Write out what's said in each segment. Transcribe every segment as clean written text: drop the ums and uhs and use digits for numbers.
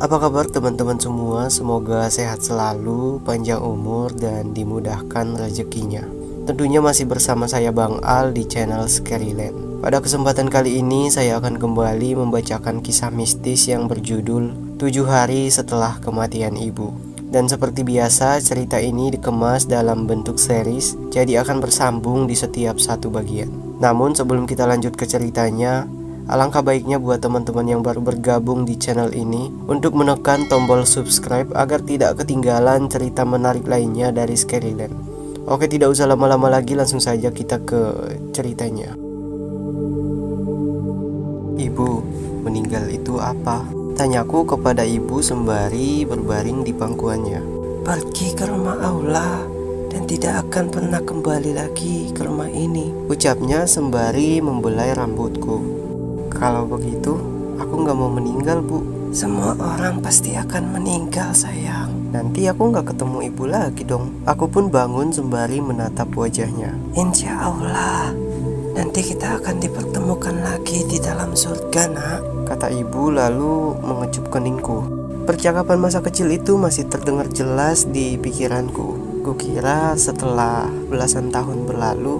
Apa kabar teman-teman semua? Semoga sehat selalu, panjang umur, dan dimudahkan rezekinya. Tentunya masih bersama saya Bang Al di channel Scaryland. Pada kesempatan kali ini saya akan kembali membacakan kisah mistis yang berjudul 7 hari setelah kematian ibu. Dan seperti biasa, cerita ini dikemas dalam bentuk series, jadi akan bersambung di setiap satu bagian. Namun sebelum kita lanjut ke ceritanya, alangkah baiknya buat teman-teman yang baru bergabung di channel ini untuk menekan tombol subscribe agar tidak ketinggalan cerita menarik lainnya dari Scaryland. Oke, tidak usah lama-lama lagi, langsung saja kita ke ceritanya. Ibu, meninggal itu apa? Tanyaku kepada ibu sembari berbaring di pangkuannya. Pergi ke rumah Allah dan tidak akan pernah kembali lagi ke rumah ini, ucapnya sembari membelai rambutku. Kalau begitu, aku nggak mau meninggal, Bu. Semua orang pasti akan meninggal, sayang. Nanti aku nggak ketemu ibu lagi dong. Aku pun bangun sembari menatap wajahnya. Insya Allah, nanti kita akan dipertemukan lagi di dalam surga, nak, kata ibu lalu mengecup keningku. Percakapan masa kecil itu masih terdengar jelas di pikiranku. Kukira setelah belasan tahun berlalu,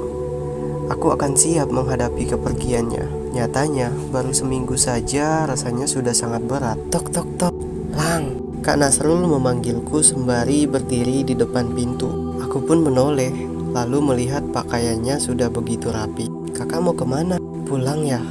aku akan siap menghadapi kepergiannya. Nyatanya, baru seminggu saja rasanya sudah sangat berat. Tok tok tok, Lang. Kak Nasrul memanggilku sembari berdiri di depan pintu. Aku pun menoleh, lalu melihat pakaiannya sudah begitu rapi. Kakak mau kemana? Pulang ya?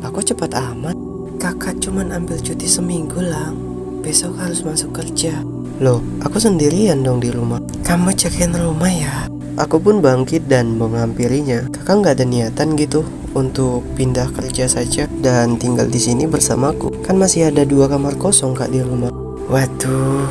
Aku cepat amat. Kakak cuman ambil cuti seminggu, Lang. Besok harus masuk kerja. Loh, aku sendirian dong di rumah. Kamu jagain rumah ya? Aku pun bangkit dan menghampirinya. Kakak nggak ada niatan gitu untuk pindah kerja saja dan tinggal di sini bersamaku? Kan masih ada 2 kamar kosong Kak di rumah. Waduh,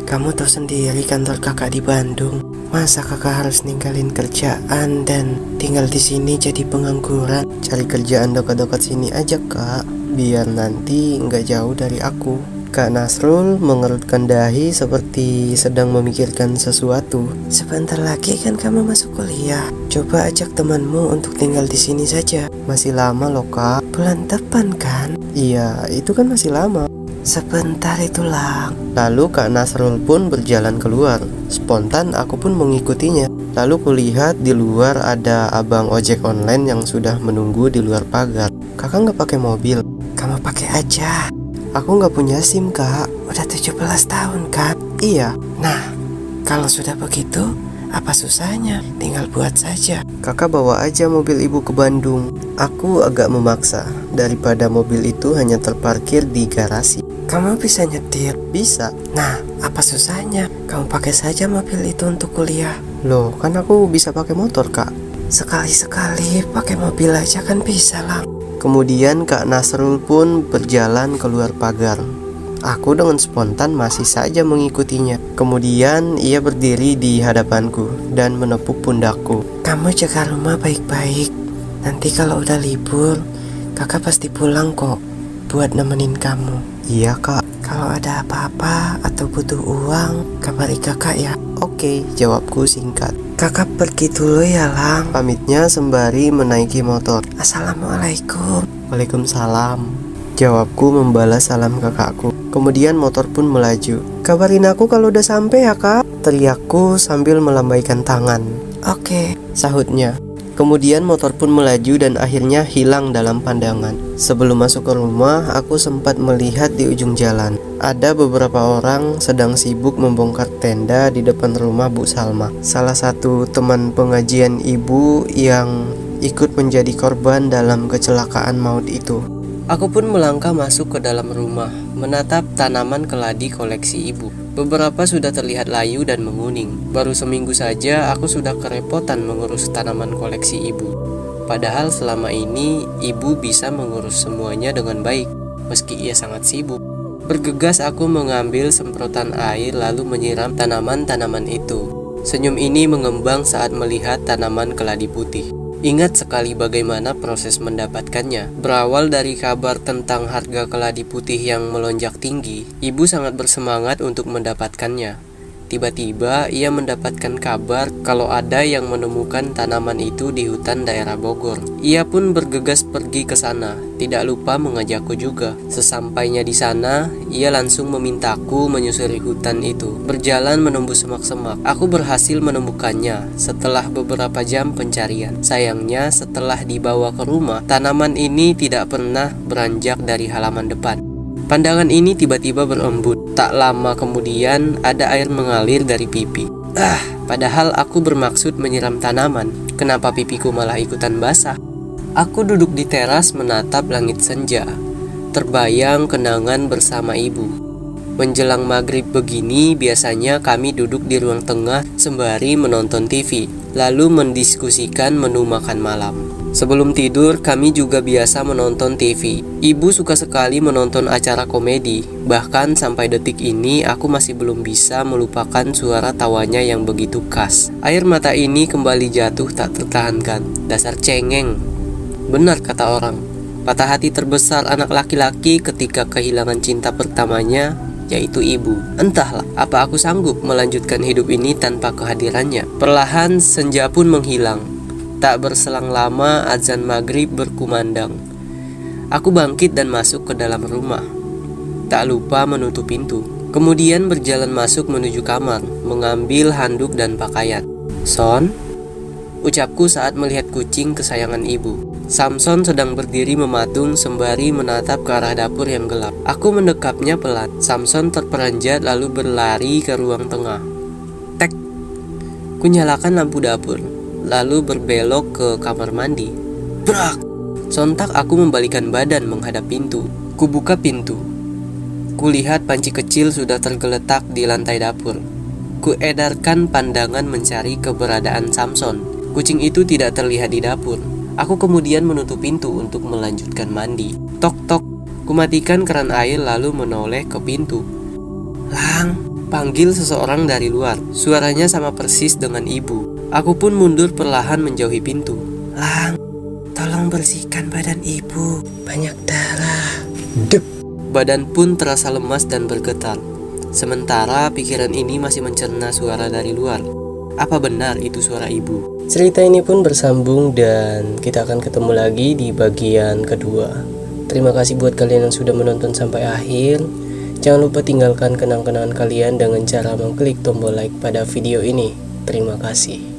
kamu tahu sendiri kantor kakak di Bandung. Masa kakak harus ninggalin kerjaan dan tinggal di sini jadi pengangguran? Cari kerjaan dekat-dekat sini aja Kak, biar nanti nggak jauh dari aku. Kak Nasrul mengerutkan dahi seperti sedang memikirkan sesuatu. Sebentar lagi kan kamu masuk kuliah. Coba ajak temanmu untuk tinggal di sini saja. Masih lama loh Kak. Bulan depan kan? Iya, itu kan masih lama. Sebentar itu, Lang. Lalu Kak Nasrul pun berjalan keluar. Spontan aku pun mengikutinya. Lalu kulihat di luar ada abang ojek online yang sudah menunggu di luar pagar. Kakak nggak pakai mobil? Kamu pakai aja. Aku nggak punya SIM Kak. Udah 17 tahun kan? Iya. Nah, kalau sudah begitu, apa susahnya? Tinggal buat saja. Kakak bawa aja mobil ibu ke Bandung. Aku agak memaksa, daripada mobil itu hanya terparkir di garasi. Kamu bisa nyetir? Bisa. Nah, apa susahnya? Kamu pakai saja mobil itu untuk kuliah. Loh, kan aku bisa pakai motor Kak. Sekali-sekali pakai mobil aja kan bisa, Lang. Kemudian Kak Nasrul pun berjalan keluar pagar. Aku dengan spontan masih saja mengikutinya. Kemudian ia berdiri di hadapanku dan menepuk pundakku. Kamu jaga rumah baik-baik. Nanti kalau udah libur, kakak pasti pulang kok buat nemenin kamu. Iya Kak. Kalau ada apa-apa atau butuh uang, kabari kakak ya. Oke, jawabku singkat. Kakak pergi dulu ya, Lang. Pamitnya sembari menaiki motor. Assalamualaikum. Waalaikumsalam, jawabku membalas salam kakakku. Kemudian motor pun melaju. Kabarin aku kalau udah sampai ya Kak, teriakku sambil melambaikan tangan. Oke, sahutnya. Kemudian motor pun melaju dan akhirnya hilang dalam pandangan. Sebelum masuk ke rumah, aku sempat melihat di ujung jalan ada beberapa orang sedang sibuk membongkar tenda di depan rumah Bu Salma, salah satu teman pengajian ibu yang ikut menjadi korban dalam kecelakaan maut itu. Aku pun melangkah masuk ke dalam rumah, menatap tanaman keladi koleksi ibu. Beberapa sudah terlihat layu dan menguning. Baru seminggu saja aku sudah kerepotan mengurus tanaman koleksi ibu. Padahal selama ini ibu bisa mengurus semuanya dengan baik, meski ia sangat sibuk. Bergegas aku mengambil semprotan air lalu menyiram tanaman-tanaman itu. Senyum ini mengembang saat melihat tanaman keladi putih. Ingat sekali bagaimana proses mendapatkannya. Berawal dari kabar tentang harga keladi putih yang melonjak tinggi, ibu sangat bersemangat untuk mendapatkannya. Tiba-tiba ia mendapatkan kabar kalau ada yang menemukan tanaman itu di hutan daerah Bogor. Ia pun bergegas pergi ke sana, tidak lupa mengajakku juga. Sesampainya di sana, ia langsung memintaku menyusuri hutan itu. Berjalan menembus semak-semak, aku berhasil menemukannya setelah beberapa jam pencarian. Sayangnya setelah dibawa ke rumah, tanaman ini tidak pernah beranjak dari halaman depan. Pandangan ini tiba-tiba berembun. Tak lama kemudian ada air mengalir dari pipi. Padahal aku bermaksud menyiram tanaman. Kenapa pipiku malah ikutan basah? Aku duduk di teras menatap langit senja. Terbayang kenangan bersama ibu. Menjelang maghrib begini biasanya kami duduk di ruang tengah sembari menonton TV, lalu mendiskusikan menu makan malam. Sebelum tidur, kami juga biasa menonton TV. Ibu suka sekali menonton acara komedi. Bahkan sampai detik ini, aku masih belum bisa melupakan suara tawanya yang begitu khas. Air mata ini kembali jatuh tak tertahankan. Dasar cengeng. Benar kata orang, patah hati terbesar anak laki-laki ketika kehilangan cinta pertamanya, yaitu ibu. Entahlah, apa aku sanggup melanjutkan hidup ini tanpa kehadirannya. Perlahan senja pun menghilang. Tak berselang lama azan maghrib berkumandang. Aku bangkit dan masuk ke dalam rumah. Tak lupa menutup pintu. Kemudian berjalan masuk menuju kamar, mengambil handuk dan pakaian. "Son," ucapku saat melihat kucing kesayangan ibu. Samson sedang berdiri mematung sembari menatap ke arah dapur yang gelap. Aku mendekapnya pelan. Samson terperanjat lalu berlari ke ruang tengah. Tek! Kunyalakan lampu dapur, lalu berbelok ke kamar mandi. Brak! Sontak aku membalikan badan menghadap pintu. Kubuka pintu. Kulihat panci kecil sudah tergeletak di lantai dapur. Kuedarkan pandangan mencari keberadaan Samson. Kucing itu tidak terlihat di dapur. Aku kemudian menutup pintu untuk melanjutkan mandi. Tok tok. Kumatikan keran air lalu menoleh ke pintu. "Lang!" panggil seseorang dari luar. Suaranya sama persis dengan ibu. Aku pun mundur perlahan menjauhi pintu. "Lang, tolong bersihkan badan ibu, banyak darah." Dep. Badan pun terasa lemas dan bergetar. Sementara pikiran ini masih mencerna suara dari luar. Apa benar itu suara ibu? Cerita ini pun bersambung dan kita akan ketemu lagi di bagian kedua. Terima kasih buat kalian yang sudah menonton sampai akhir. Jangan lupa tinggalkan kenang-kenangan kalian dengan cara mengklik tombol like pada video ini. Terima kasih.